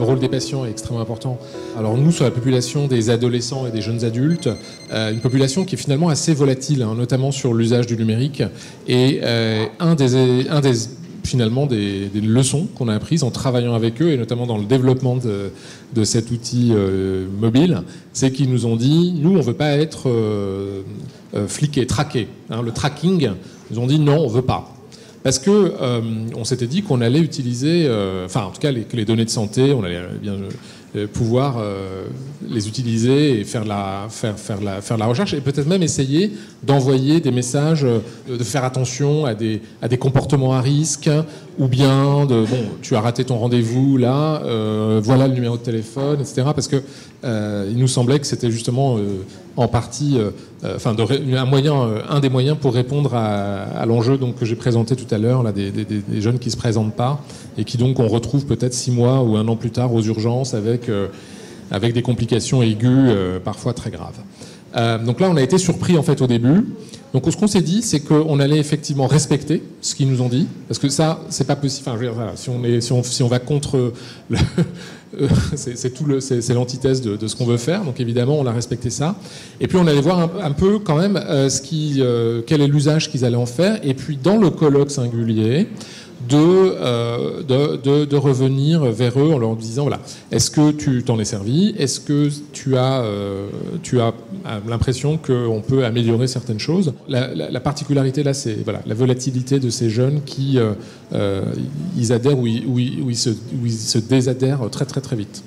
rôle des patients est extrêmement important. Alors nous, sur la population des adolescents et des jeunes adultes, une population qui est finalement assez volatile, hein, notamment sur l'usage du numérique. Et finalement des leçons qu'on a apprises en travaillant avec eux, et notamment dans le développement de cet outil mobile, c'est qu'ils nous ont dit, nous, on ne veut pas être fliqués, traqués. Hein, le tracking, ils nous ont dit non, on ne veut pas. Parce que on s'était dit qu'on allait utiliser, enfin en tout cas que les données de santé, on allait bien pouvoir les utiliser et faire la recherche, et peut-être même essayer d'envoyer des messages, de faire attention à des comportements à risque, ou bien tu as raté ton rendez-vous là, voilà le numéro de téléphone, etc. Parce que il nous semblait que c'était justement en partie un des moyens pour répondre à l'enjeu que j'ai présenté tout à l'heure, là, des jeunes qui ne se présentent pas et qui donc on retrouve peut-être 6 mois ou 1 an plus tard aux urgences avec des complications aiguës parfois très graves. Donc là, on a été surpris en fait au début. Donc ce qu'on s'est dit, c'est qu'on allait effectivement respecter ce qu'ils nous ont dit, parce que ça, c'est pas possible. Enfin, je veux dire, voilà, si on va contre c'est l'antithèse de ce qu'on veut faire. Donc évidemment, on a respecté ça. Et puis on allait voir un peu quand même quel est l'usage qu'ils allaient en faire. Et puis dans le colloque singulier, de revenir vers eux en leur disant voilà, est-ce que tu t'en es servi, est-ce que tu as l'impression qu'on peut améliorer certaines choses. La particularité là, c'est voilà, la volatilité de ces jeunes qui ils adhèrent ou ils se désadhèrent très très très vite.